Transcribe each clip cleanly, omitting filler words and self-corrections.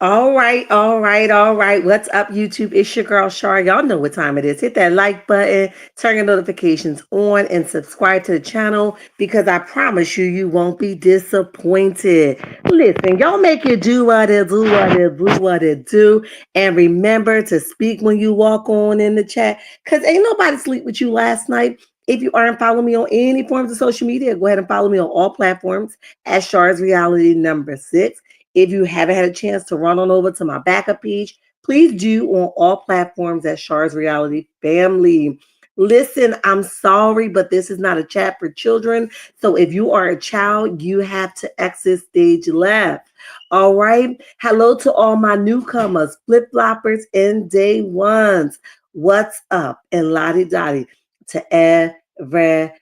All right, all right, all right. What's up, YouTube? It's your girl Shar. Y'all know what time it is. Hit that like button, turn your notifications on, and subscribe to the channel because I promise you, you won't be disappointed. Listen, y'all make it do what it do, what it do, what it do. And remember to speak when you walk on in the chat because ain't nobody sleep with you last night. If you aren't following me on any forms of social media, go ahead and follow me on all platforms at Shar's Reality number 6. If you haven't had a chance to run on over to my backup page, please do on all platforms at Shar's Reality Family. Listen, I'm sorry, but this is not a chat for children. So if you are a child, you have to exit stage left. All right. Hello to all my newcomers, flip floppers, and day ones. What's up? And lottie dottie to everybody.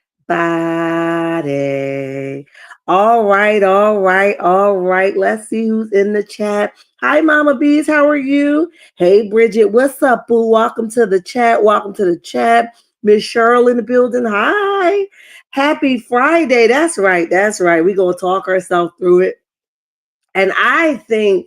All right, all right, all right. Let's see who's in the chat. Hi, Mama Bees. How are you? Hey, Bridget. What's up, boo? Welcome to the chat. Welcome to the chat. Miss Cheryl in the building. Hi. Happy Friday. That's right. That's right. We're going to talk ourselves through it. And I think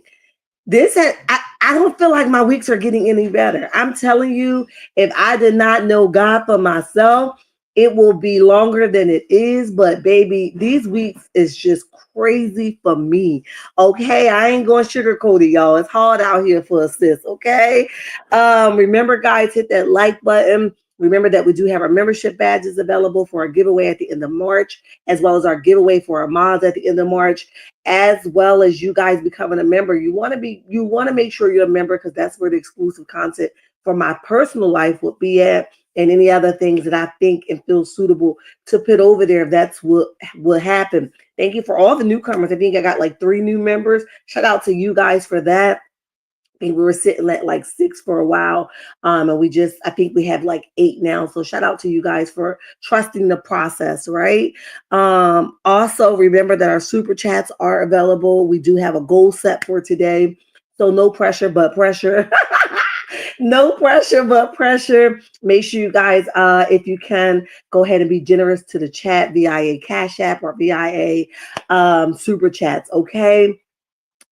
I don't feel like my weeks are getting any better. I'm telling you, if I did not know God for myself, it will be longer than it is. But baby, these weeks is just crazy for me. Okay, I ain't going to sugarcoat it, y'all. It's hard out here for a sis. Okay, remember, guys, hit that like button. Remember that we do have our membership badges available for our giveaway at the end of March, as well as our giveaway for our mods at the end of March, as well as you guys becoming a member. You want to make sure you're a member because that's where the exclusive content for my personal life will be at, and any other things that I think and feel suitable to put over there if that's what will happen. Thank you for all the newcomers. I think I got like 3 new members. Shout out to you guys for that. I think we were sitting at like 6 for a while. And I think we have like 8 now. So shout out to you guys for trusting the process, right? Also, remember that our super chats are available. We do have a goal set for today. So no pressure, but pressure. No pressure, but pressure. Make sure you guys, if you can, go ahead and be generous to the chat via Cash App or via super chats, okay?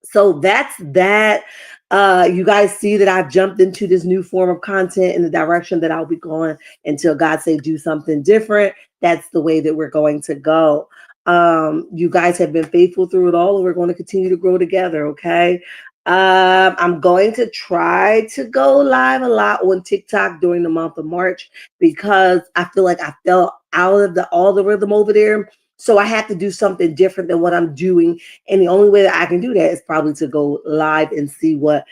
So that's that. You guys see that I've jumped into this new form of content in the direction that I'll be going until God say do something different. That's the way that we're going to go. You guys have been faithful through it all, and we're going to continue to grow together. Okay. I'm going to try to go live a lot on TikTok during the month of March because I feel like I fell out of all the rhythm over there. So I have to do something different than what I'm doing. And the only way that I can do that is probably to go live and see what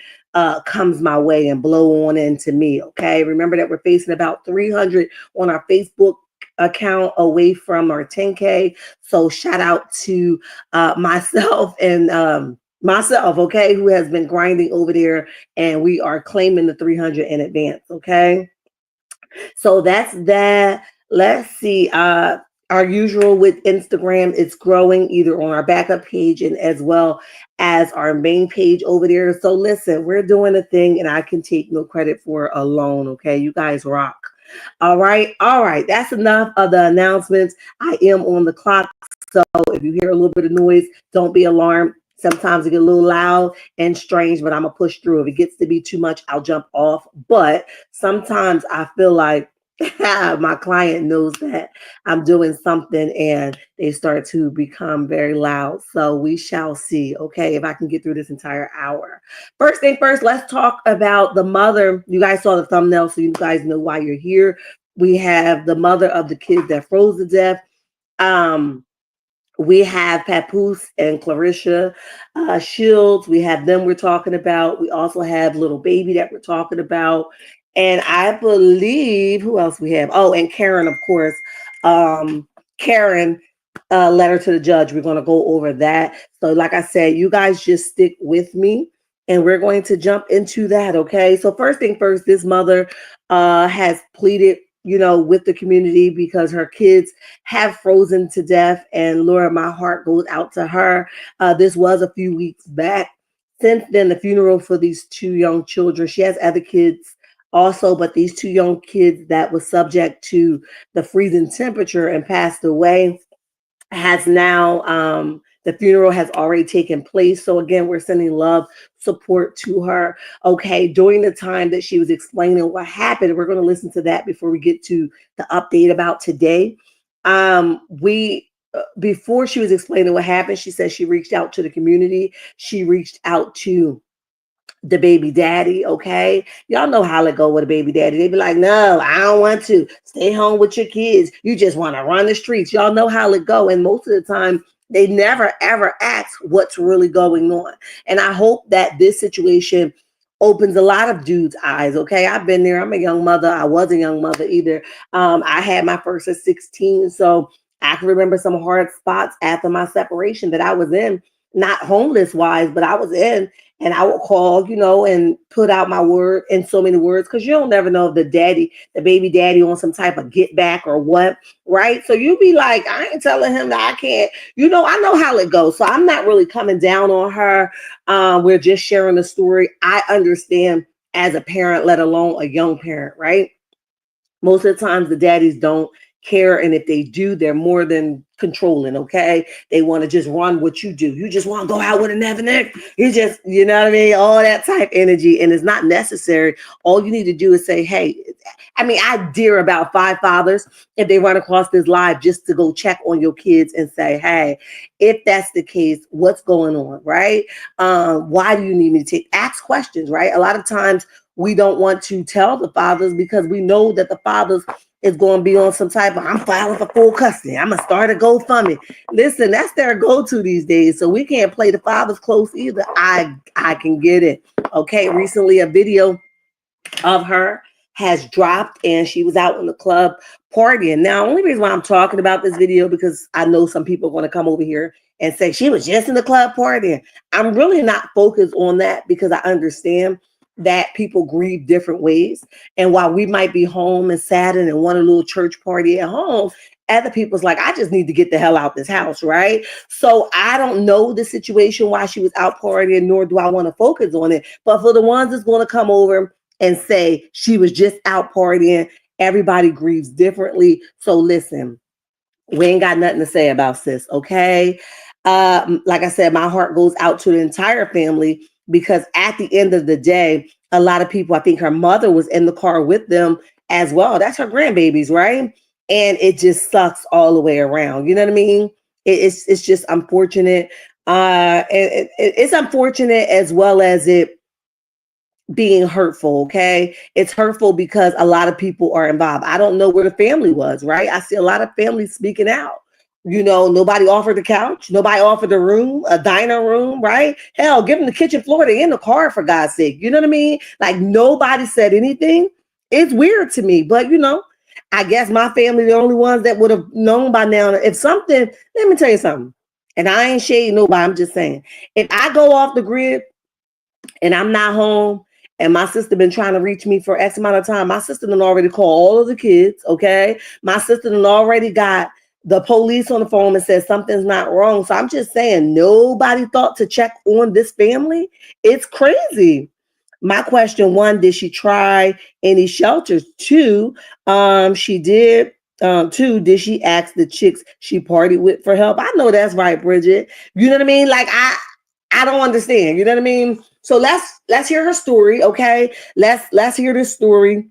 comes my way and blow on into me. Okay. Remember that we're facing about 300 on our Facebook account away from our 10K. So shout out to myself and myself, okay, who has been grinding over there, and we are claiming the 300 in advance. Okay. So that's that. Let's see. Our usual with Instagram, it's growing either on our backup page and as well as our main page over there. So listen, we're doing a thing and I can take no credit for it alone. Okay. You guys rock. All right. All right. That's enough of the announcements. I am on the clock. So if you hear a little bit of noise, don't be alarmed. Sometimes it get a little loud and strange, but I'm going to push through. If it gets to be too much, I'll jump off. But sometimes I feel like my client knows that I'm doing something and they start to become very loud. So we shall see, okay, if I can get through this entire hour. First thing first, let's talk about the mother. You guys saw the thumbnail, so you guys know why you're here. We have the mother of the kids that froze to death. We have Papoose and Claressa Shields. We have them we're talking about. We also have little baby that we're talking about. And I believe, who else we have? Oh, and Karen, of course. Karen, letter to the judge. We're going to go over that. So like I said, you guys just stick with me. And we're going to jump into that, okay? So first thing first, this mother has pleaded with the community because her kids have frozen to death. And Laura, my heart goes out to her. This was a few weeks back. Since then, the funeral for these 2 young children, she has other kids also, but these 2 young kids that was subject to the freezing temperature and passed away has now The funeral has already taken place. So again, we're sending love, support to her. Okay, during the time that she was explaining what happened, we're going to listen to that before we get to the update about today. We before she was explaining what happened, she said she reached out to the community. She reached out to the baby daddy, okay? Y'all know how it go with a baby daddy. They be like, no, I don't want to. Stay home with your kids. You just want to run the streets. Y'all know how it go. And most of the time, they never ever ask what's really going on. And I hope that this situation opens a lot of dudes' eyes, okay? I've been there. I'm a young mother. I was a young mother either. I had my first at 16. So I can remember some hard spots after my separation that I was in, not homeless wise, but I was in, and I would call, and put out my word in so many words, because you don't never know if the baby daddy on some type of get back or what, right? So you be like, I ain't telling him that I can't, I know how it goes. So I'm not really coming down on her. We're just sharing the story. I understand as a parent, let alone a young parent, right? Most of the times the daddies don't care, and if they do, they're more than controlling, okay? They want to just run what you do. You just want to go out with a never neck. You just, you know what I mean? All that type energy, and it's not necessary. All you need to do is say, hey, I dare about 5 fathers, if they run across this live, just to go check on your kids and say, hey, if that's the case, what's going on, right? Why do you need me to ask questions, right? A lot of times we don't want to tell the fathers because we know that the fathers is going to be on some type of, I'm filing for full custody, I'm going to start a GoFundMe. Listen, that's their go-to these days. So we can't play the fathers close either. I can get it. Okay, recently a video of her has dropped, and she was out in the club partying. Now, only reason why I'm talking about this video, because I know some people are going to come over here and say she was just in the club partying. I'm really not focused on that, because I understand that people grieve different ways. And while we might be home and saddened and want a little church party at home, other people's like, I just need to get the hell out this house, right? So I don't know the situation why she was out partying, nor do I want to focus on it. But for the ones that's going to come over and say she was just out partying, everybody grieves differently. So listen, we ain't got nothing to say about sis, okay? Like I said, my heart goes out to the entire family, because at the end of the day, a lot of people, I think her mother was in the car with them as well. That's her grandbabies, right? And it just sucks all the way around. You know what I mean? It's just unfortunate. It's unfortunate, as well as it being hurtful. Okay, it's hurtful because a lot of people are involved. I don't know where the family was, right? I see a lot of families speaking out. Nobody offered the couch, nobody offered the room, a diner room, right? Hell, give them the kitchen floor, they in the car, for God's sake. You know what I mean? Like, nobody said anything. It's weird to me, but I guess my family the only ones that would have known by now. If something, let me tell you something, and I ain't shading nobody, I'm just saying, if I go off the grid and I'm not home, and my sister been trying to reach me for X amount of time, my sister done already called all of the kids, okay? My sister done already got the police on the phone and said something's not wrong. So I'm just saying, nobody thought to check on this family. It's crazy. My question: one, did she try any shelters? Two, she did. Two, did she ask the chicks she partied with for help? I know that's right, Bridget. You know what I mean? Like, I don't understand. You know what I mean? So let's hear her story, okay? Let's hear this story.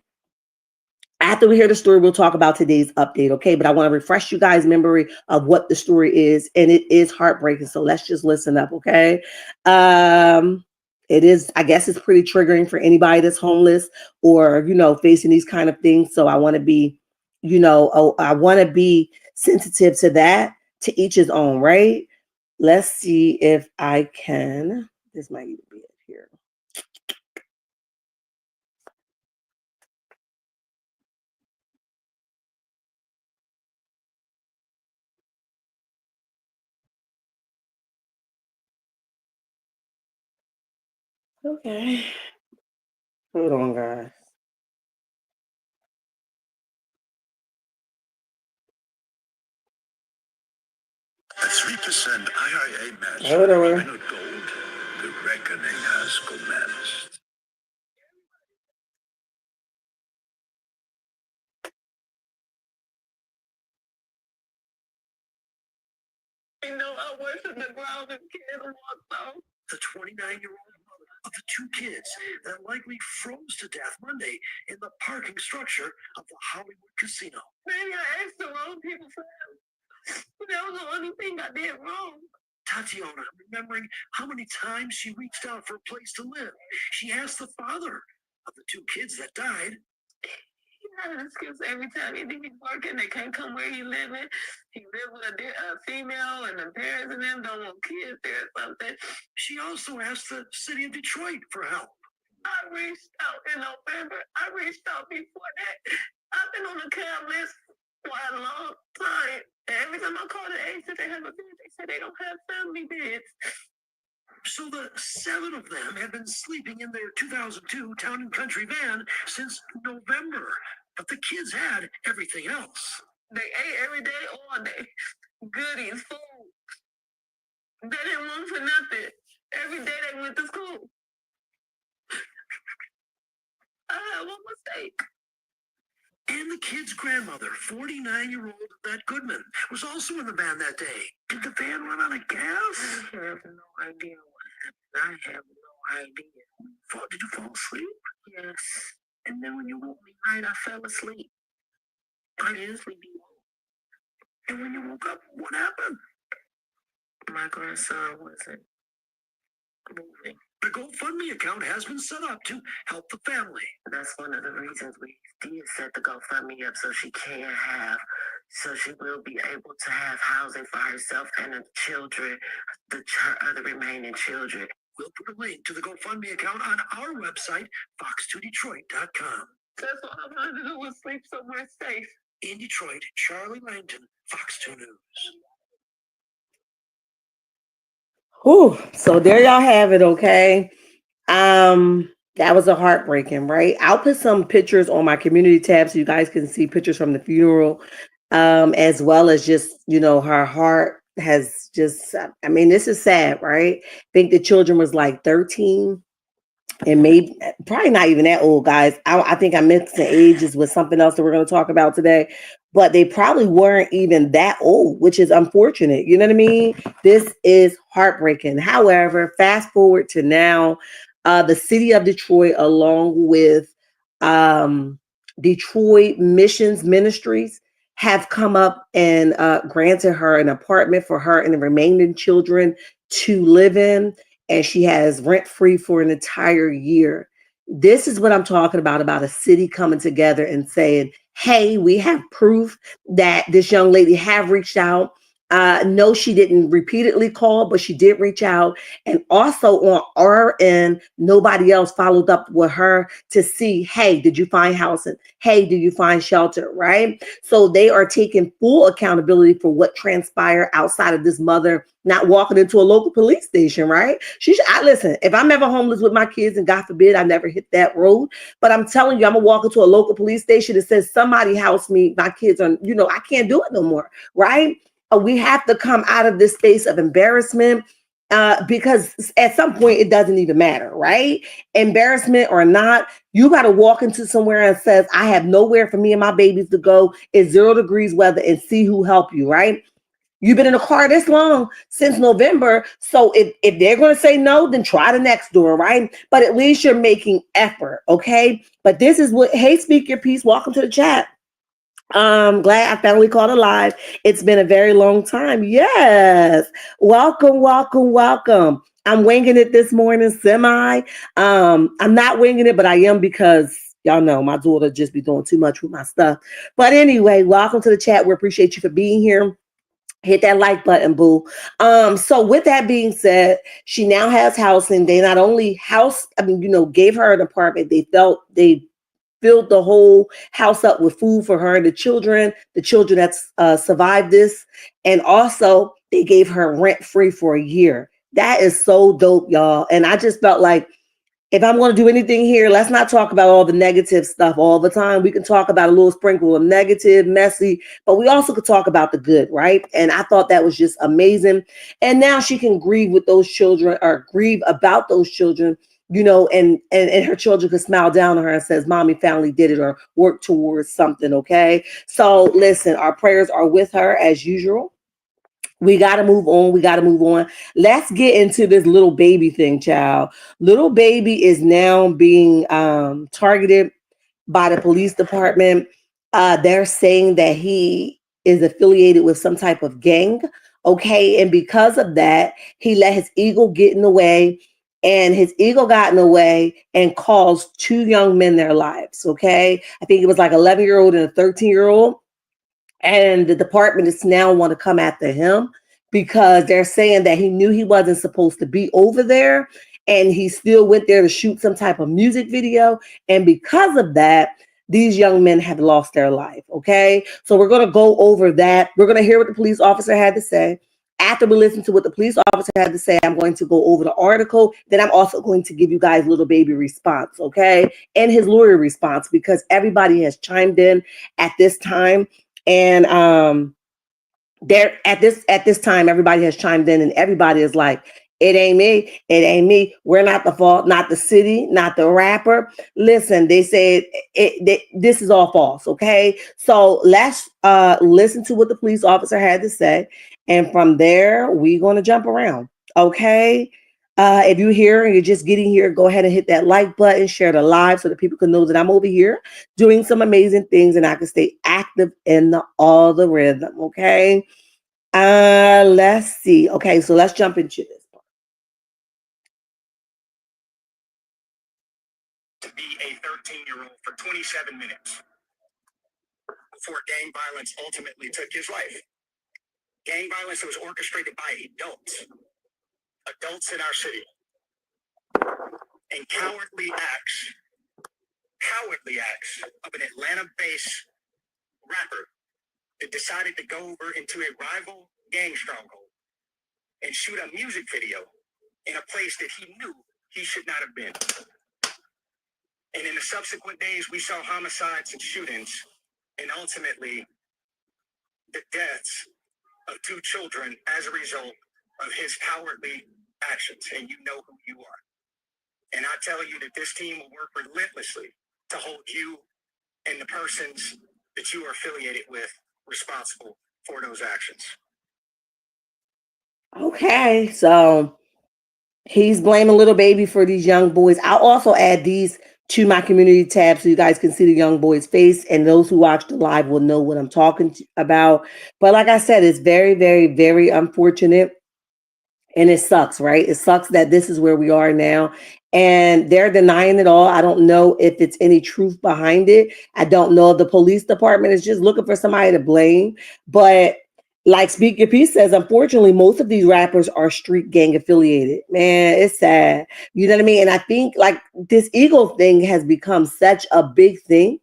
After we hear the story, we'll talk about today's update, okay? But I want to refresh you guys' memory of what the story is, and it is heartbreaking. So let's just listen up, okay? It is, I guess, it's pretty triggering for anybody that's homeless or facing these kind of things. So I want to be, I want to be sensitive to that. To each his own, right? Let's see if I can. This might even be it here. Okay. Hold on, guys. 3% IIA match. Hold on. Minute gold. The reckoning has commenced. I worship the ground and kids walked off. The 29-year-old mother of the two kids that likely froze to death Monday in the parking structure of the Hollywood casino. Maybe I asked the wrong people for help. That was the only thing I did wrong. Tatiana, remembering how many times she reached out for a place to live, she asked the father of the two kids that died. He had an excuse every time he think he's working. They can't come where he living. He live with a female, and the parents and them don't want kids there or something. She also asked the city of Detroit for help. I reached out in November. I reached out before that. I've been on the CAB list for a long time. And every time I call the agent, they have a bed. They say they don't have family beds. So the 7 of them had been sleeping in their 2002 Town and Country van since November. But the kids had everything else. They ate every day, all day. Goodies, food. They didn't want for nothing. Every day they went to school. I had one mistake. And the kid's grandmother, 49-year-old Bette Goodman, was also in the van that day. Did the van run out of gas? I have no idea what happened. I have no idea. Did you fall asleep? Yes. And then when you woke me night, I fell asleep. I usually be woke. And when you woke up, what happened? My grandson wasn't moving. The GoFundMe account has been set up to help the family. That's one of the reasons we did set the GoFundMe up, so she will be able to have housing for herself and the children, her other remaining children. We'll put a link to the GoFundMe account on our website, fox2detroit.com. That's what I wanted to do, was sleep somewhere safe. In Detroit, Charlie Langton, Fox 2 News. Whew. So there y'all have it, okay? That was a heartbreaking, right? I'll put some pictures on my community tab so you guys can see pictures from the funeral, as well as just, her heart has just, this is sad, right? I think the children was like 13 and maybe probably not even that old, guys. I think I'm mixing ages with something else that we're going to talk about today, but they probably weren't even that old, which is unfortunate. You know what I mean? This is heartbreaking. However, fast forward to now, the city of Detroit, along with Detroit Missions Ministries, have come up and granted her an apartment for her and the remaining children to live in. And she has rent-free for an entire year. This is what I'm talking about a city coming together and saying, hey, we have proof that this young lady have reached out. No, she didn't repeatedly call, but she did reach out. And also on our end, nobody else followed up with her to see, hey, did you find housing? Hey, do you find shelter, right? So they are taking full accountability for what transpired outside of this mother not walking into a local police station, right? Listen, if I'm ever homeless with my kids, and God forbid I never hit that road, but I'm telling you, I'm gonna walk into a local police station that says somebody house me, my kids are, I can't do it no more, right? We have to come out of this space of embarrassment because at some point it doesn't even matter, right? Embarrassment or not, you got to walk into somewhere and says, I have nowhere for me and my babies to go. It's 0 degrees weather and see who help you, right? You've been in a car this long since November. So if they're going to say no, then try the next door, right? But at least you're making effort, okay? But this is what, hey, speak your piece. Welcome to the chat. Glad I finally caught it live. It's been a very long time. Yes. Welcome. I'm winging it this morning, semi. I'm not winging it, but I am because y'all know my daughter just be doing too much with my stuff. But anyway, welcome to the chat. We appreciate you for being here. Hit that like button, boo. So with that being said, she now has housing. They not only gave her an apartment. They filled the whole house up with food for her and the children that's survived this. And also they gave her rent free for a year. That is so dope, y'all. And I just felt like, if I'm going to do anything here, let's not talk about all the negative stuff all the time. We can talk about a little sprinkle of negative, messy, but we also could talk about the good, right? And I thought that was just amazing. And now she can grieve with those children or grieve about those children, and her children could smile down on her and says, Mommy finally did it, or work towards something, okay? So listen, our prayers are with her as usual. We got to move on. We got to move on. Let's get into this little baby thing, child. Little baby is now being targeted by the police department. They're saying that he is affiliated with some type of gang. Okay. And because of that, he let his ego get in the way. And his ego got in the way and caused two young men their lives. Okay. I think it was like 11-year-old and a 13-year-old. And the department is now want to come after him because they're saying that he knew he wasn't supposed to be over there, and he still went there to shoot some type of music video. And because of that, these young men have lost their life. Okay. So we're going to go over that. We're going to hear what the police officer had to say. After we listen to what the police officer had to say, I'm going to go over the article. Then I'm also going to give you guys little baby response, okay? And his lawyer response, because everybody has chimed in at this time. And there at this time, everybody has chimed in, and everybody is like, it ain't me. It ain't me. We're not the fault. Not the city. Not the rapper. Listen, they said this is all false. Okay, so let's listen to what the police officer had to say, and from there we're going to jump around. Okay. If you're here and you're just getting here, go ahead and hit that like button, share the live so that people can know that I'm over here doing some amazing things and I can stay active in the algorithm. Okay. Let's see. Okay, so let's jump into this. To be a 13-year-old for 27 minutes before gang violence ultimately took his life. Gang violence was orchestrated by adults in our city, and cowardly acts of an Atlanta-based rapper that decided to go over into a rival gang stronghold and shoot a music video in a place that he knew he should not have been. And in the subsequent days, we saw homicides and shootings, and ultimately the deaths of two children as a result of his cowardly actions. And you know who you are. And I tell you that this team will work relentlessly to hold you and the persons that you are affiliated with responsible for those actions. Okay, so he's blaming little baby for these young boys. I'll also add these to my community tab so you guys can see the young boy's face, and those who watch the live will know what I'm talking about. But like I said, it's very, very, very unfortunate. And it sucks, right? It sucks that this is where we are now. And they're denying it all. I don't know if it's any truth behind it. I don't know if the police department is just looking for somebody to blame. But like Speak Your Peace says, unfortunately, most of these rappers are street gang affiliated. Man, it's sad. You know what I mean? And I think like this Eagle thing has become such a big thing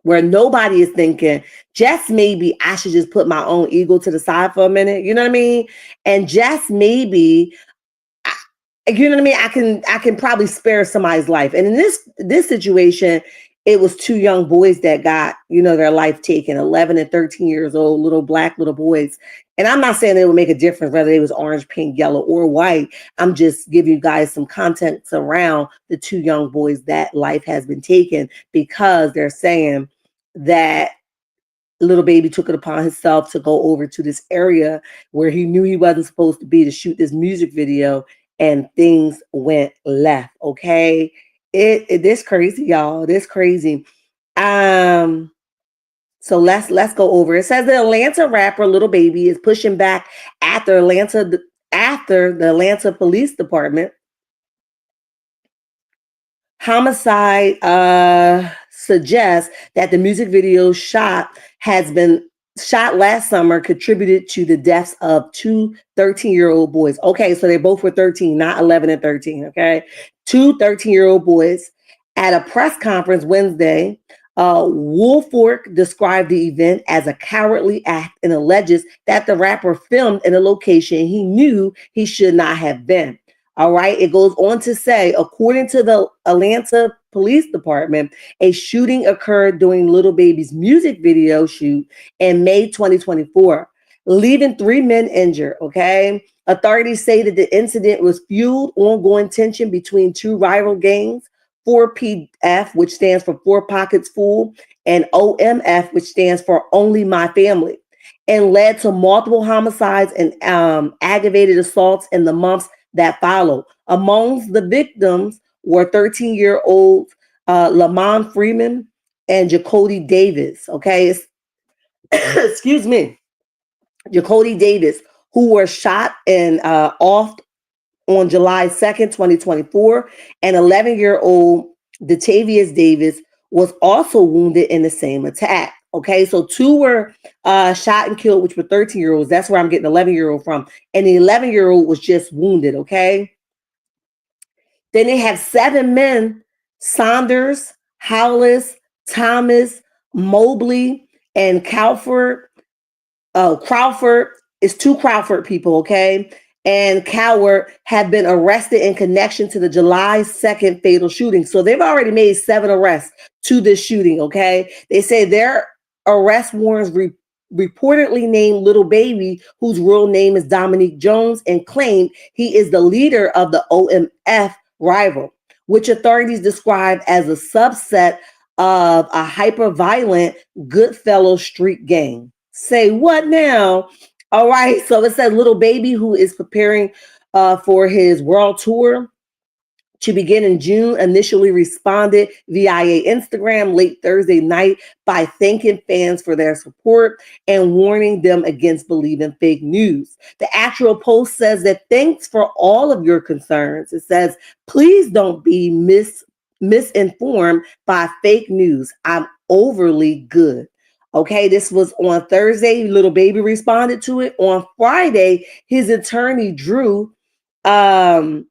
where nobody is thinking, just maybe I should just put my own ego to the side for a minute. You know what I mean? And just maybe, you know what I mean? I can probably spare somebody's life. And in this situation, it was two young boys that got, their life taken, 11 and 13 years old, little boys. And I'm not saying it would make a difference whether they was orange, pink, yellow, or white. I'm just giving you guys some context around the two young boys that life has been taken, because they're saying that little baby took it upon himself to go over to this area where he knew he wasn't supposed to be to shoot this music video, and things went left. Okay. This crazy, y'all. This crazy. So let's go over. It says the Atlanta rapper Little Baby is pushing back after the Atlanta Police Department homicide suggests that the music video shot last summer contributed to the deaths of two 13-year-old boys. Okay, so they both were 13, not 11 and 13. Okay, two 13-year-old boys. At a press conference Wednesday, Woolfolk described the event as a cowardly act and alleges that the rapper filmed in a location he knew he should not have been. All right. It goes on to say, according to the Atlanta Police Department, a shooting occurred during Little Baby's music video shoot in May 2024, leaving 3 men injured. Okay. Authorities say that the incident was fueled ongoing tension between two rival gangs, 4PF, which stands for Four Pockets Full, and OMF, which stands for Only My Family. and led to multiple homicides and aggravated assaults in the months that followed. Amongst the victims were 13-year-old Lamont Freeman and Jacody Davis. Okay, excuse me, Jacody Davis, who were shot and off on July 2nd, 2024, and 11-year-old Datavius Davis was also wounded in the same attack. Okay, so two were shot and killed, which were 13-year-olds. That's where I'm getting 11-year-old from. And the 11-year-old was just wounded. Okay. Then they have 7 men: Saunders, Hollis, Thomas, Mobley, and Crawford is 2 Crawford people, okay? And Coward have been arrested in connection to the July 2nd fatal shooting. So they've already made 7 arrests to this shooting, okay? They say their arrest warrants reportedly named Little Baby, whose real name is Dominique Jones, and claimed he is the leader of the OMF rival, which authorities describe as a subset of a hyper-violent Goodfellow street gang. Say what now? All right. So it says Little Baby, who is preparing for his world tour to begin in June, initially responded via Instagram late Thursday night by thanking fans for their support and warning them against believing fake news. The actual post says that thanks for all of your concerns. It says, please don't be misinformed by fake news. I'm overly good. Okay, this was on Thursday. Little Baby responded to it. On Friday, his attorney, Drew Feindelin,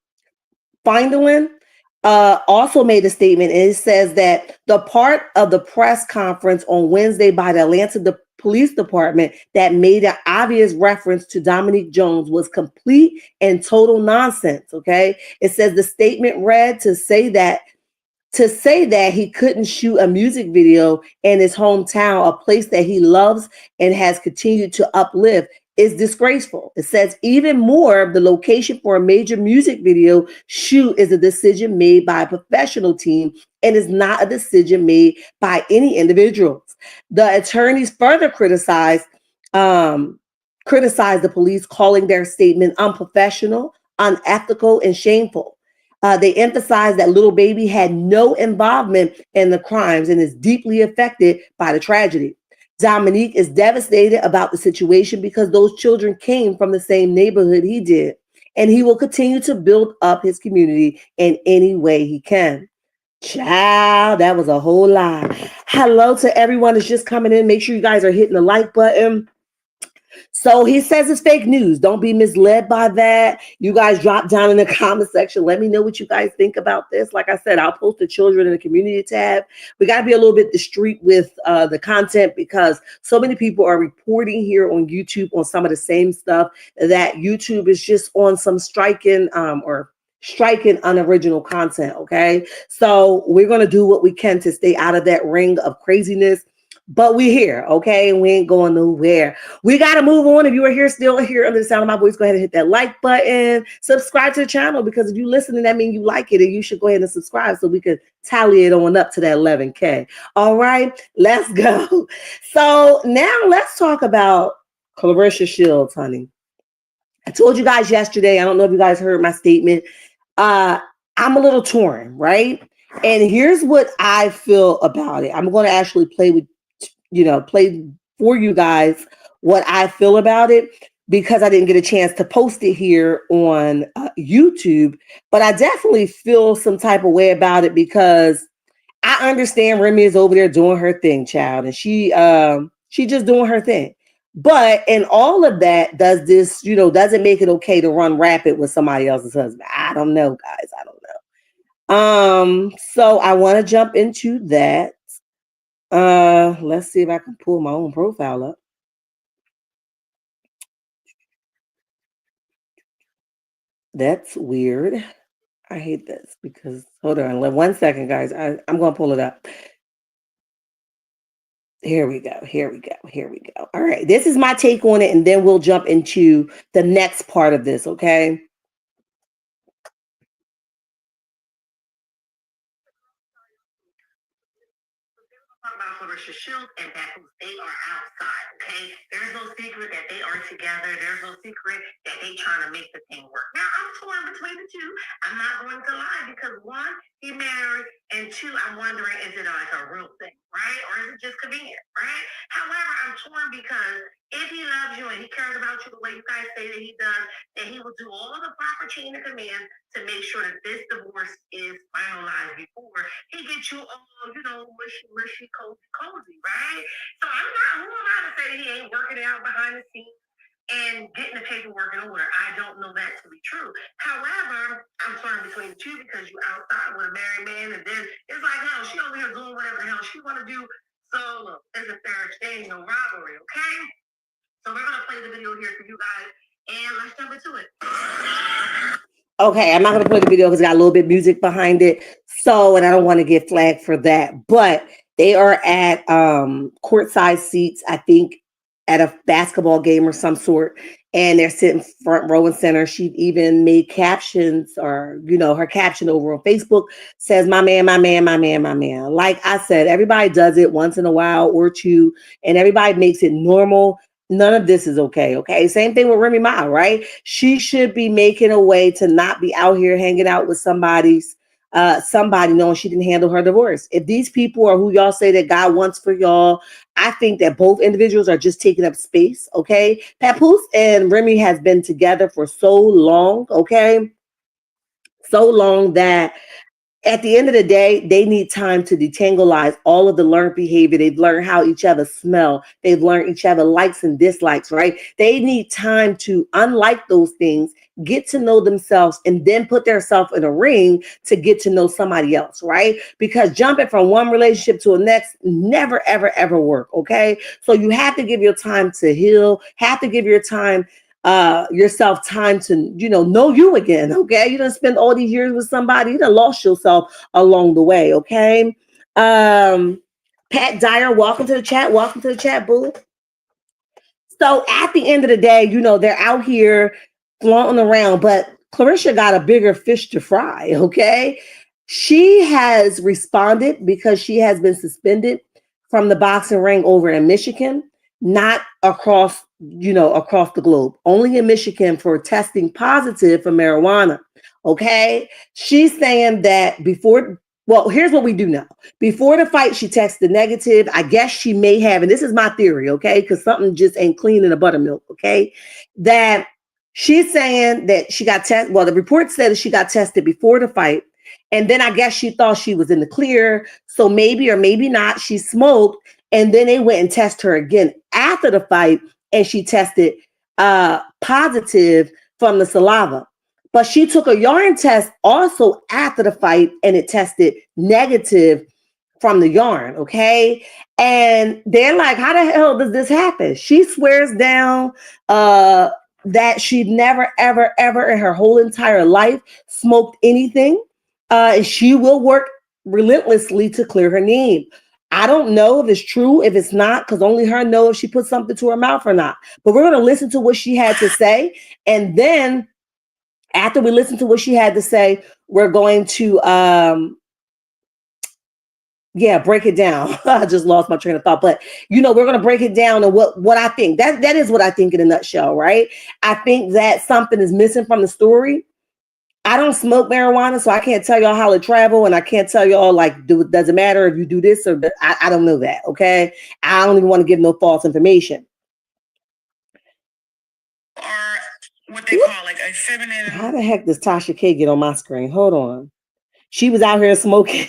also made a statement, and it says that the part of the press conference on Wednesday by the Atlanta Police Department that made an obvious reference to Dominique Jones was complete and total nonsense. Okay, it says the statement read to say that he couldn't shoot a music video in his hometown, a place that he loves and has continued to uplift, is disgraceful. It says even more, the location for a major music video shoot is a decision made by a professional team and is not a decision made by any individuals. The attorneys further criticized the police, calling their statement unprofessional, unethical, and shameful. They emphasized that Little Baby had no involvement in the crimes and is deeply affected by the tragedy. Dominique is devastated about the situation because those children came from the same neighborhood he did, and he will continue to build up his community in any way he can. Child, that was a whole lot. Hello to everyone that's just coming in. Make sure you guys are hitting the like button. So he says it's fake news. Don't be misled by that. You guys drop down in the comment section. Let me know what you guys think about this. Like I said, I'll post the children in the community tab. We got to be a little bit discreet with the content because so many people are reporting here on YouTube on some of the same stuff that YouTube is just on some striking unoriginal content. Okay. So we're going to do what we can to stay out of that ring of craziness. But we're here, okay? And we ain't going nowhere. We got to move on. If you are here, still here under the sound of my voice, go ahead and hit that like button. Subscribe to the channel because if you listening, that means you like it. And you should go ahead and subscribe so we can tally it on up to that 11K. All right, let's go. So now let's talk about Claressa Shields, honey. I told you guys yesterday, I don't know if you guys heard my statement. I'm a little torn, right? And here's what I feel about it. I'm going to actually play for you guys what I feel about it because I didn't get a chance to post it here on YouTube, but I definitely feel some type of way about it because I understand Remy is over there doing her thing, child, and she just doing her thing. But in all of that, does it make it okay to run rapid with somebody else's husband? I don't know, guys. I don't know. So I want to jump into that. Let's see if I can pull my own profile up. That's weird. I hate this because hold on, 1 second, guys. I'm gonna pull it up. Here we go. All right, this is my take on it, and then we'll jump into the next part of this, okay? About Claressa Shields and that they are outside. Okay, there's no secret that they are together. There's no secret that they trying to make the thing work. Now I'm torn between the two. I'm not going to lie because one, he married, and two, I'm wondering, is it like a real thing, right? Or is it just convenient, right? However, I'm torn because if he loves you and he cares about you the way you guys say that he does, then he will do all of the proper chain of command to make sure that this divorce is finalized before he gets you all, mushy, mushy, cozy, cozy, right? So who am I to say he ain't working it out behind the scenes and getting the paperwork in order? I don't know that to be true. However, I'm torn between the two because you outside with a married man, and then it's like, no, she over here doing whatever the hell she want to do. So look, it's a fair exchange, no robbery, okay? So we're gonna play the video here for you guys, and let's jump into it. Okay, I'm not going to play the video because it got a little bit of music behind it. So, and I don't want to get flagged for that. But they are at courtside seats, I think, at a basketball game or some sort. And they're sitting front row and center. She even made captions, or, her caption over on Facebook says, "My man, my man, my man, my man." Like I said, everybody does it once in a while or two, and everybody makes it normal. None of this is okay. Okay. Same thing with Remy Ma, right? She should be making a way to not be out here hanging out with somebody knowing she didn't handle her divorce. If these people are who y'all say that God wants for y'all, I think that both individuals are just taking up space. Okay. Papoose and Remy has been together for so long. Okay. So long that at the end of the day, they need time to detangleize all of the learned behavior. They've learned how each other smell. They've learned each other likes and dislikes, right? They need time to unlike those things, get to know themselves, and then put themselves in a ring to get to know somebody else, right? Because jumping from one relationship to the next never, ever, ever work, okay? So you have to give your time to heal, have to give yourself time to know you again. Okay, you don't spend all these years with somebody, you done lost yourself along the way. Okay. Pat Dyer, welcome to the chat, boo. So at the end of the day, they're out here flaunting around, but Claressa got a bigger fish to fry. Okay, she has responded because she has been suspended from the boxing ring over in Michigan, not across the globe, only in Michigan, for testing positive for marijuana. Okay. She's saying that here's what we do know. Before the fight, she tested negative. I guess she may have, and this is my theory, okay, because something just ain't clean in a buttermilk, okay, that she's saying that she got tested. Well, the report said that she got tested before the fight. And then I guess she thought she was in the clear. So maybe or maybe not, she smoked. And then they went and tested her again after the fight, and she tested positive from the saliva. But she took a urine test also after the fight, and it tested negative from the urine. Okay. And they're like, how the hell does this happen? She swears down that she'd never, ever, ever in her whole entire life smoked anything. And she will work relentlessly to clear her name. I don't know if it's true, if it's not, because only her know if she put something to her mouth or not. But we're going to listen to what she had to say. And then after we listen to what she had to say, we're going to break it down. I just lost my train of thought, but we're going to break it down and what I think. That is what I think in a nutshell, right? I think that something is missing from the story. I don't smoke marijuana, so I can't tell y'all how to travel, and I can't tell y'all does it matter if you do this or that? I don't know that. Okay, I don't even want to give no false information. Or what they call a feminine. How the heck does Tasha K get on my screen? Hold on. She was out here smoking.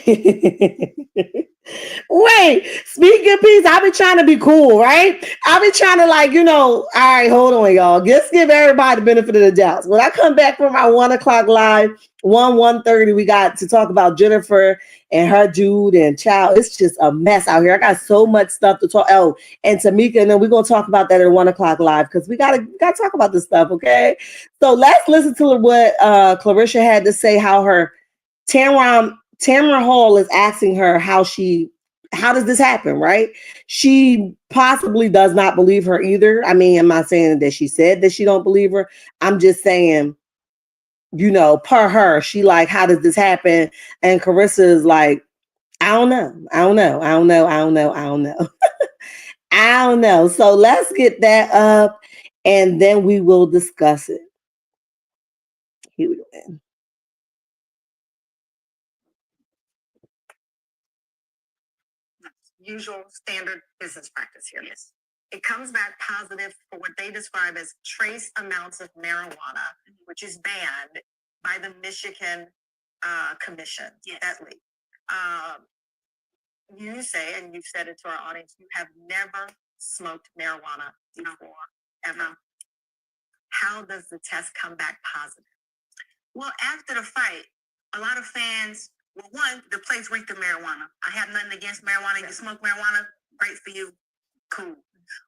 Wait, speaking of peace, I've been trying to be cool, right? I've been trying to all right, hold on, y'all. Let's give everybody the benefit of the doubt. When I come back from our 1 o'clock live, 1:30, we got to talk about Jennifer and her dude and child. It's just a mess out here. I got so much stuff to talk. Oh, and Tamika, and then we're going to talk about that at 1 o'clock live because we gotta talk about this stuff, okay? So let's listen to what Claressa had to say, how her Tamara Hall is asking her how does this happen, right? She possibly does not believe her either. I mean, I'm not saying that she said that she don't believe her. I'm just saying, per her, she how does this happen? And Claressa is like, I don't know. I don't know. So let's get that up and then we will discuss it. Here we go. Usual standard business practice here. Yes. It comes back positive for what they describe as trace amounts of marijuana, which is banned by the Michigan Commission. Yes. That league. You say, and you've said it to our audience, you have never smoked marijuana before, ever. How does the test come back positive? Well, after the fight, a lot of fans, well, one, the place reeked of marijuana. I have nothing against marijuana. You smoke marijuana, great for you, cool.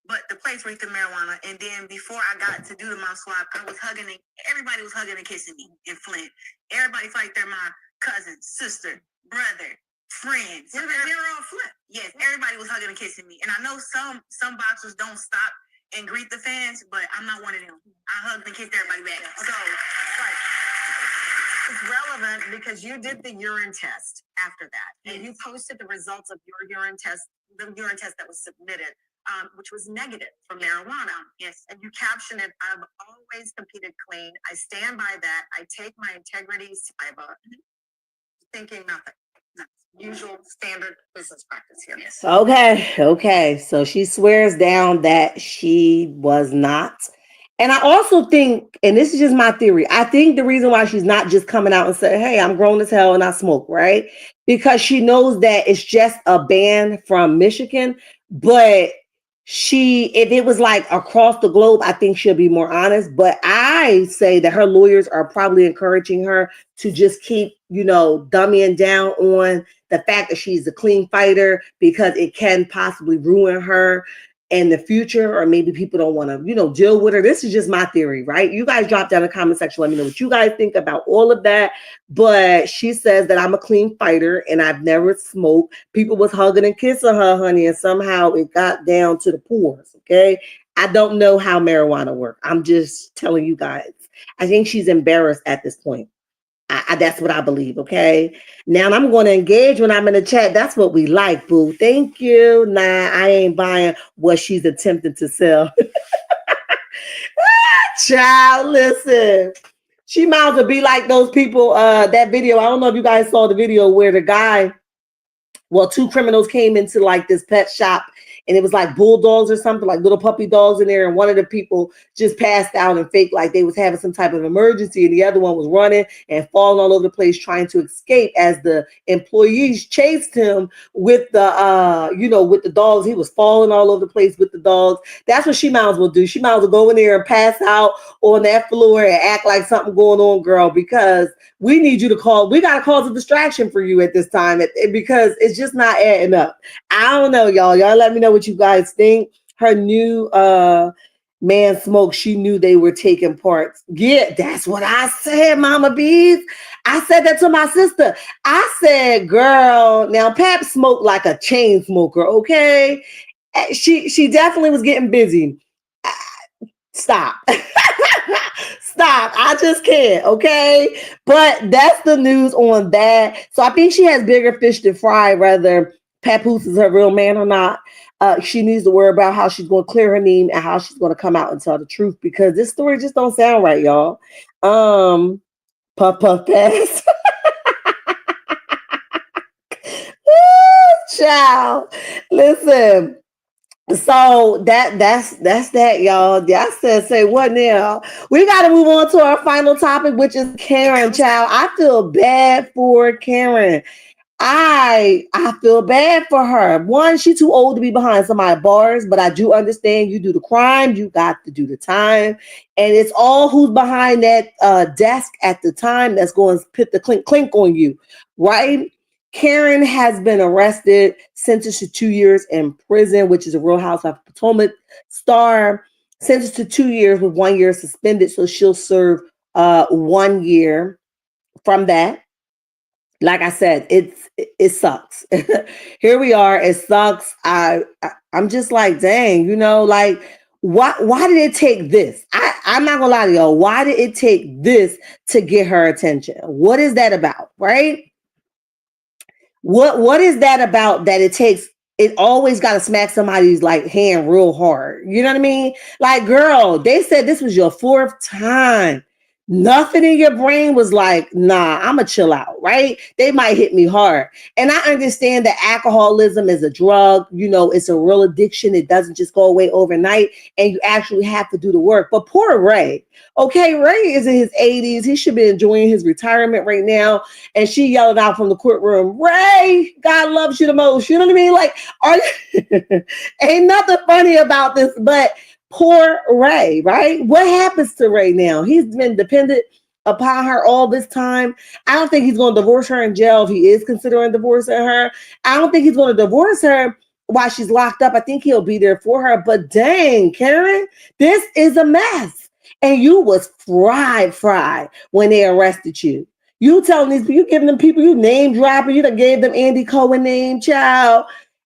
But the place reeked of marijuana. And then before I got to do the mouth swab, I was hugging and everybody was hugging and kissing me in Flint. Everybody felt like they're my cousin, sister, brother, friends. They were all Flint. Yes, everybody was hugging and kissing me. And I know some boxers don't stop and greet the fans, but I'm not one of them. I hugged and kissed everybody back. So, right. It's relevant because you did the urine test after that, and you posted the results of your urine test, the urine test that was submitted, which was negative for marijuana. Yes. And you captioned it, "I've always competed clean. I stand by that. I take my integrity." Thinking nothing. Usual standard business practice here. Yes. Okay. So she swears down that she was not. And I also think, and this is just my theory, I think the reason why she's not just coming out and saying, hey, I'm grown as hell and I smoke, right? Because she knows that it's just a ban from Michigan. But if it was like across the globe, I think she'll be more honest. But I say that her lawyers are probably encouraging her to just keep, dummying down on the fact that she's a clean fighter because it can possibly ruin her in the future, or maybe people don't want to, deal with her. This is just my theory, right? You guys drop down in the comment section. Let me know what you guys think about all of that. But she says that I'm a clean fighter and I've never smoked. People was hugging and kissing her, honey, and somehow it got down to the pores, okay? I don't know how marijuana works. I'm just telling you guys. I think she's embarrassed at this point. That's what I believe, okay? Now I'm going to engage when I'm in the chat. That's what we like, boo. Thank you. Nah, I ain't buying what she's attempting to sell. Child, listen. She might as well be like those people, that video. I don't know if you guys saw the video where the guy, two criminals came into like this pet shop and it was like bulldogs or something, like little puppy dogs in there. And one of the people just passed out and faked like they was having some type of emergency. And the other one was running and falling all over the place trying to escape as the employees chased him with the, with the dogs. He was falling all over the place with the dogs. That's what she might as well do. She might as well go in there and pass out on that floor and act like something going on, girl, because we need you to call. We got to cause a distraction for you at this time because it's just not adding up. I don't know, y'all. Y'all let me know what you guys think. Her new man smoke, she knew they were taking parts. Yeah, that's what I said, Mama Bees. I said that to my sister. I said, girl, now Pap smoked like a chain smoker, okay? She definitely was getting busy. Stop. Stop. I just can't. Okay. But that's the news on that. So I think she has bigger fish to fry, whether Papoose is her real man or not. She needs to worry about how she's going to clear her name and how she's going to come out and tell the truth, because this story just don't sound right, y'all. Puff puff pass. Child. Listen. So that's that, y'all. I said, say what now? We got to move on to our final topic, which is Karen, child. I feel bad for Karen. I feel bad for her. One, she's too old to be behind somebody's bars, but I do understand you do the crime, you got to do the time. And it's all who's behind that desk at the time that's going to put the clink on you, right? Karen has been arrested, sentenced to 2 years in prison, which is a Real Housewives of Potomac star, sentenced to 2 years with 1 year suspended. So she'll serve 1 year from that. Like I said, it sucks. Here we are. It sucks. I'm just like, dang, like why did it take this? I'm not gonna lie to y'all. Why did it take this to get her attention? What is that about, right? What is that about that it takes it always got to smack somebody's like hand real hard. You know what I mean? Like, girl, they said this was your fourth time. Nothing in your brain was like, nah, I'm going to chill out, right? They might hit me hard. And I understand that alcoholism is a drug. You know, it's a real addiction. It doesn't just go away overnight, and you actually have to do the work. But poor Ray, okay, Ray is in his 80s. He should be enjoying his retirement right now. And she yelled out from the courtroom, Ray, God loves you the most. You know what I mean? Like, are you... ain't nothing funny about this, but poor Ray, right? What happens to Ray now? He's been dependent upon her all this time. I don't think he's going to divorce her in jail if he is considering divorcing her. I don't think he's going to divorce her while she's locked up. I think he'll be there for her. But dang, Karen, this is a mess. And you was fried when they arrested you. You telling these people, you giving them people, you name dropping, you done gave them Andy Cohen name, child.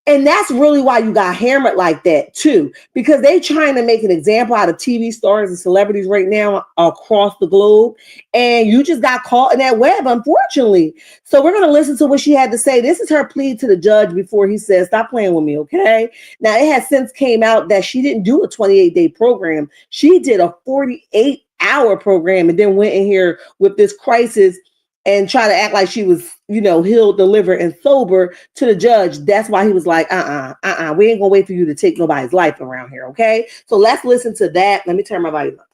And that's really why you got hammered like that too, because they trying to make an example out of TV stars and celebrities right now across the globe. And you just got caught in that web, unfortunately. So we're going to listen to what she had to say. This is her plea to the judge before he says, stop playing with me, okay? Now, it has since came out that she didn't do a 28-day program. She did a 48-hour program and then went in here with this crisis and try to act like she was, you know, healed, delivered, and sober to the judge. That's why he was like, we ain't gonna wait for you to take nobody's life around here, okay? So let's listen to that. Let me turn my volume up.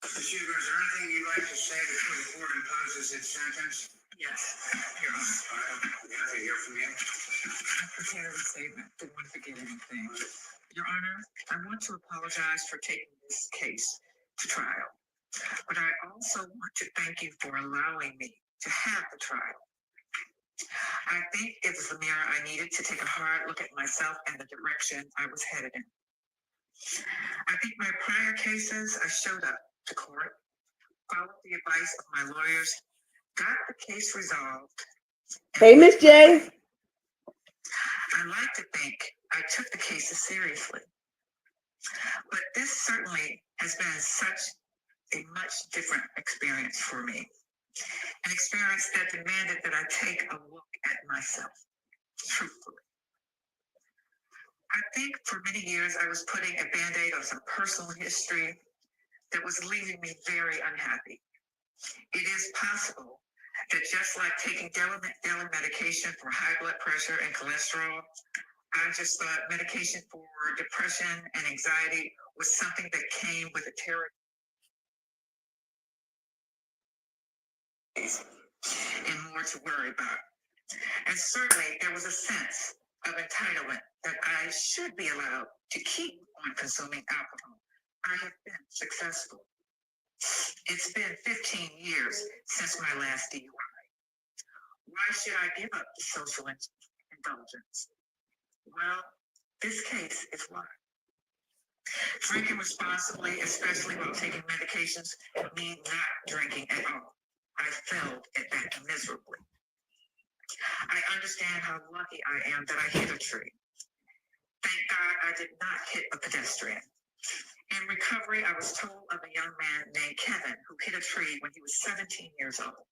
Is there anything you'd like to say before the court imposes its sentence? Yes, Your Honor. We have to hear from you. I prepared a statement. Didn't want to forget anything. Your Honor, I want to apologize for taking this case to trial. But I also want to thank you for allowing me to have the trial. I think it was the mirror I needed to take a hard look at myself and the direction I was headed in. I think my prior cases, I showed up to court, followed the advice of my lawyers, got the case resolved. Hey, Miss J. I like to think I took the cases seriously. But this certainly has been such a much different experience for me. An experience that demanded that I take a look at myself, truthfully. I think for many years I was putting a Band-Aid on some personal history that was leaving me very unhappy. It is possible that just like taking daily medication for high blood pressure and cholesterol, I just thought medication for depression and anxiety was something that came with a territory and more to worry about. And certainly there was a sense of entitlement that I should be allowed to keep on consuming alcohol. I have been successful. It's been 15 years since my last DUI. Why should I give up the social indulgence? Well, this case is why. Drinking responsibly, especially while taking medications, means not drinking at all. I failed at that miserably. I understand how lucky I am that I hit a tree. Thank God I did not hit a pedestrian. In recovery, I was told of a young man named Kevin who hit a tree when he was 17 years old.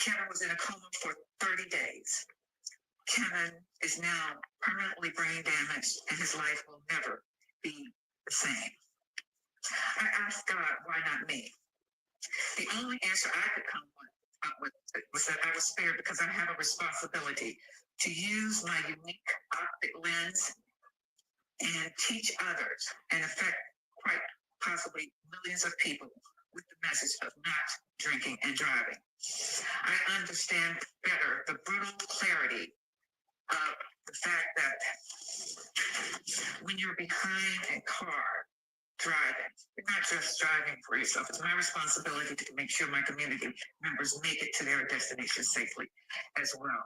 Kevin was in a coma for 30 days. Kevin is now permanently brain damaged and his life will never be the same. I asked God, why not me? The only answer I could come up with was that I was spared because I have a responsibility to use my unique optic lens and teach others and affect quite possibly millions of people with the message of not drinking and driving. I understand better the brutal clarity of the fact that when you're behind a car driving, you're not just driving for yourself. It's my responsibility to make sure my community members make it to their destination safely as well.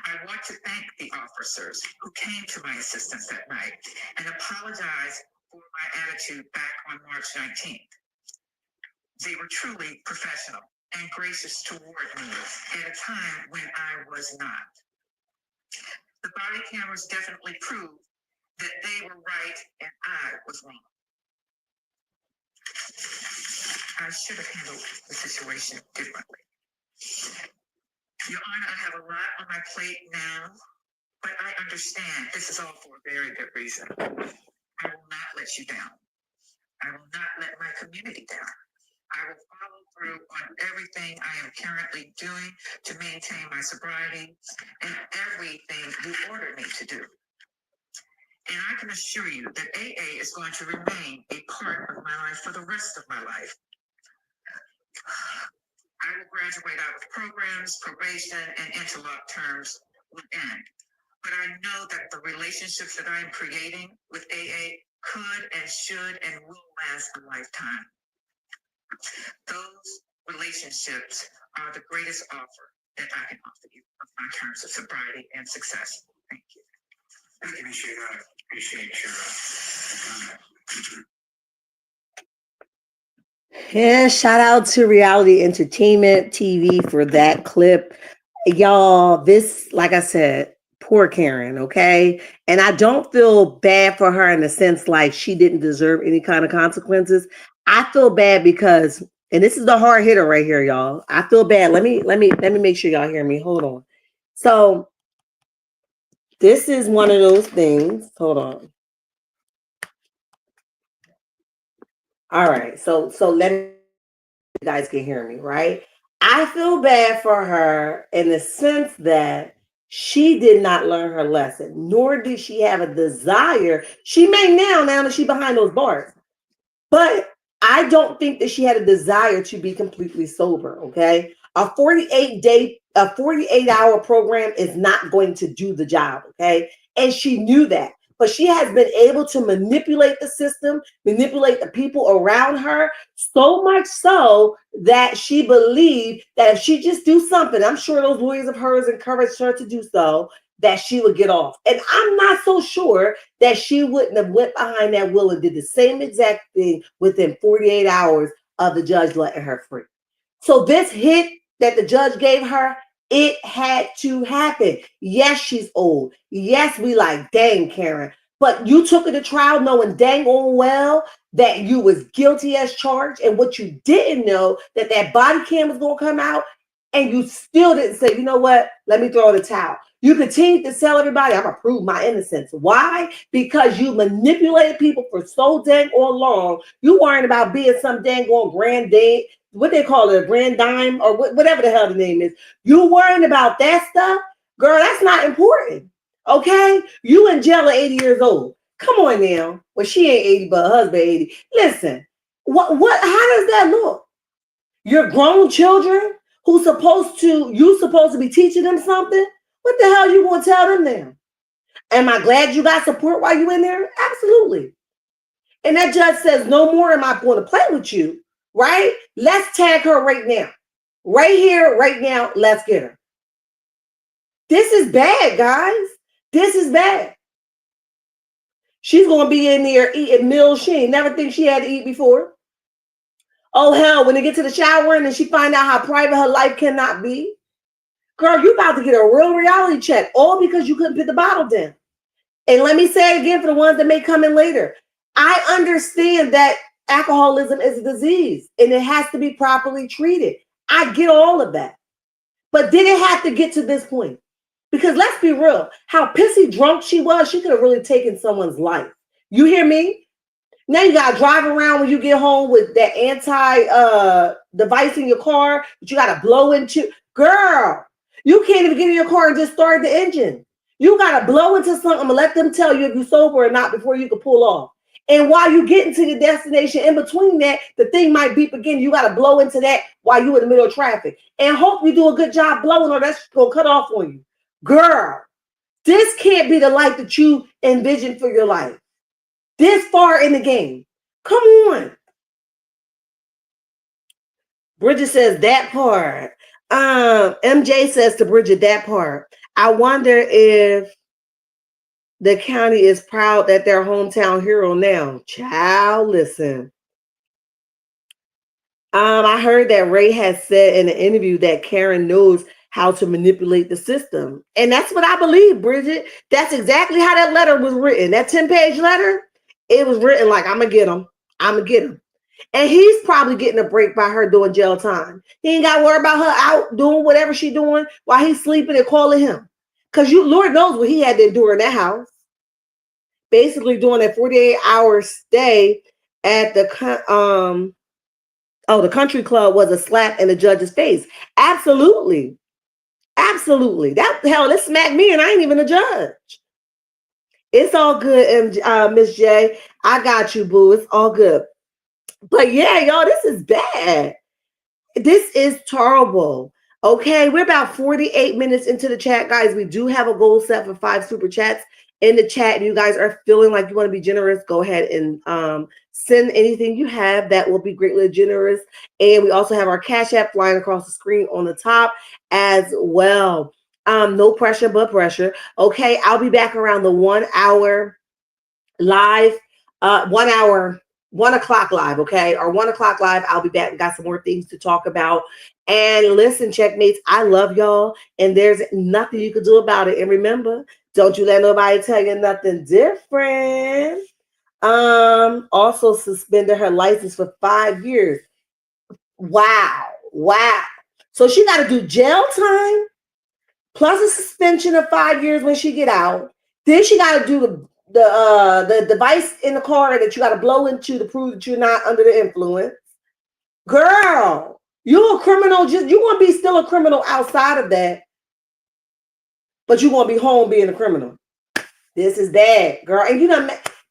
I want to thank the officers who came to my assistance that night and apologize for my attitude back on March 19th. They were truly professional and gracious toward me at a time when I was not. The body cameras definitely proved that they were right and I was wrong. I should have handled the situation differently. Your Honor, I have a lot on my plate now, but I understand this is all for a very good reason. I will not let you down. I will not let my community down. I will follow through on everything I am currently doing to maintain my sobriety and everything you ordered me to do. And I can assure you that AA is going to remain a part of my life for the rest of my life. I will graduate out of programs, probation, and interlock terms will end. But I know that the relationships that I'm creating with AA could and should and will last a lifetime. Those relationships are the greatest offer that I can offer you of my terms of sobriety and success. Thank you. Thank you, Michelle. I appreciate your comment. Yeah, shout out to Reality Entertainment TV for that clip. Y'all, this, like I said, poor Karen, okay? And I don't feel bad for her in the sense like she didn't deserve any kind of consequences. I feel bad because, and this is the hard hitter right here, y'all. I feel bad. Let me make sure y'all hear me. Hold on. So this is one of those things. Hold on. All right. So let me, you guys can hear me, right? I feel bad for her in the sense that she did not learn her lesson, nor did she have a desire. She may now that she's behind those bars, but I don't think that she had a desire to be completely sober. Okay, a 48-hour program is not going to do the job. Okay, and she knew that. But she has been able to manipulate the system, manipulate the people around her, so much so that she believed that if she just do something, I'm sure those lawyers of hers encouraged her to do so, that she would get off. And I'm not so sure that she wouldn't have went behind that will and did the same exact thing within 48 hours of the judge letting her free. So this hit that the judge gave her, it had to happen. Yes, she's old. Yes, we like, dang, Karen. But you took her to trial knowing dang on well that you was guilty as charged. And what you didn't know, that body cam was going to come out, and you still didn't say, you know what, let me throw in the towel. You continue to tell everybody, I'm going to prove my innocence. Why? Because you manipulated people for so dang on long. You worrying about being some dang on grand date, what they call it, a grand dime, or whatever the hell the name is. You worrying about that stuff? Girl, that's not important. Okay? You in jail at 80 years old. Come on now. Well, she ain't 80, but her husband 80. Listen, how does that look? Your grown children you supposed to be teaching them something? What the hell you gonna tell them now? Am I glad you got support while you in there? Absolutely. And that judge says, no more am I going to play with you, right? Let's tag her right now. Right here, right now, let's get her. This is bad, guys. This is bad. She's going to be in there eating meals she ain't never think she had to eat before. Oh, hell, when they get to the shower and then she find out how private her life cannot be. Girl, you about to get a real reality check, all because you couldn't put the bottle down. And let me say it again for the ones that may come in later. I understand that alcoholism is a disease and it has to be properly treated. I get all of that. But did it have to get to this point? Because let's be real, how pissy drunk she was, she could have really taken someone's life. You hear me? Now you got to drive around when you get home with that device in your car that you got to blow into. Girl, you can't even get in your car and just start the engine. You got to blow into something and let them tell you if you're sober or not before you can pull off. And while you get into your destination, in between that, the thing might beep again. You got to blow into that while you're in the middle of traffic. And hope you do a good job blowing or that's going to cut off on you. Girl, this can't be the life that you envisioned for your life. This far in the game. Come on. Bridget says that part. MJ says to Bridget that part. I wonder if the county is proud that they're hometown hero now. Child, listen. I heard that Ray has said in an interview that Karen knows how to manipulate the system. And that's what I believe, Bridget. That's exactly how that letter was written. That 10-page letter, it was written like, I'm going to get them. I'm going to get them. And he's probably getting a break by her doing jail time. He ain't got to worry about her out doing whatever she's doing while he's sleeping and calling him. Because Lord knows what he had to endure in that house. Basically doing a 48-hour stay at the country club was a slap in the judge's face. Absolutely. Absolutely. That smacked me and I ain't even a judge. It's all good, Miss J. I got you, boo. It's all good. But yeah, y'all, this is bad. This is terrible. Okay, we're about 48 minutes into the chat, guys. We do have a goal set for 5 super chats in the chat. If you guys are feeling like you want to be generous, go ahead and send anything you have. That will be greatly generous. And we also have our Cash App flying across the screen on the top as well. No pressure but pressure. Okay, I'll be back around the 1 hour live, 1 hour, 1 o'clock live, okay? Or 1 o'clock live. I'll be back. We got some more things to talk about. And listen, checkmates, I love y'all, and there's nothing you can do about it. And remember, don't you let nobody tell you nothing different. Also suspended her license for 5 years. Wow. So she got to do jail time plus a suspension of 5 years when she get out. Then she got to do the device in the car that you got to blow into to prove that you're not under the influence. Girl, you're a criminal. You're going to be still a criminal outside of that, but you're going to be home being a criminal. This is bad, girl. And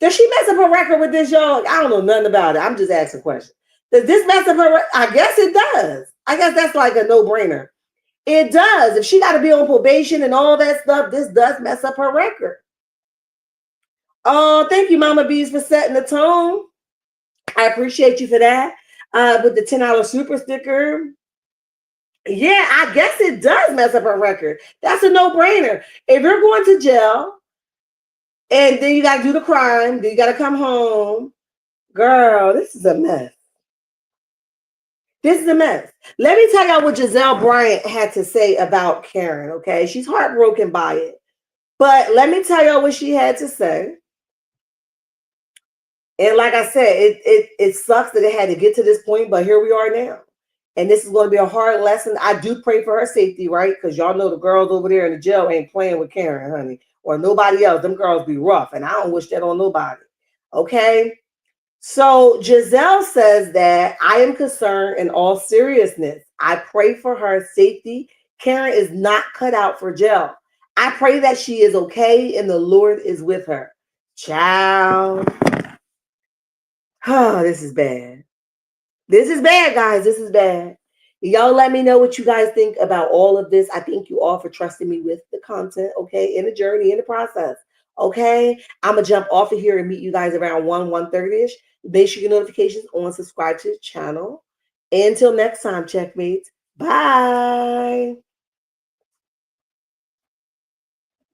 does she mess up her record with this, y'all? I don't know nothing about it. I'm just asking questions. Does this mess up her? I guess it does. I guess that's like a no-brainer. It does. If she got to be on probation and all that stuff, this does mess up her record. Oh, thank you, Mama Bees, for setting the tone. I appreciate you for that. With the $10 super sticker. Yeah, I guess it does mess up her record. That's a no-brainer. If you're going to jail and then you got to do the crime, then you got to come home. Girl, this is a mess. This is a mess. Let me tell y'all what Giselle Bryant had to say about Karen, okay? She's heartbroken by it. But let me tell y'all what she had to say. And like I said, it sucks that it had to get to this point, but here we are now. And this is going to be a hard lesson. I do pray for her safety, right? Because y'all know the girls over there in the jail ain't playing with Karen, honey, or nobody else. Them girls be rough, and I don't wish that on nobody, okay? So Giselle says that I am concerned in all seriousness. I pray for her safety. Karen is not cut out for jail. I pray that she is okay and the Lord is with her. Child. Oh, this is bad. This is bad, guys. This is bad. Y'all let me know what you guys think about all of this. I thank you all for trusting me with the content, okay, in the journey, in the process, okay? I'm going to jump off of here and meet you guys around 1:30ish. Make sure your notifications on, subscribe to the channel. Until next time, checkmates. Bye.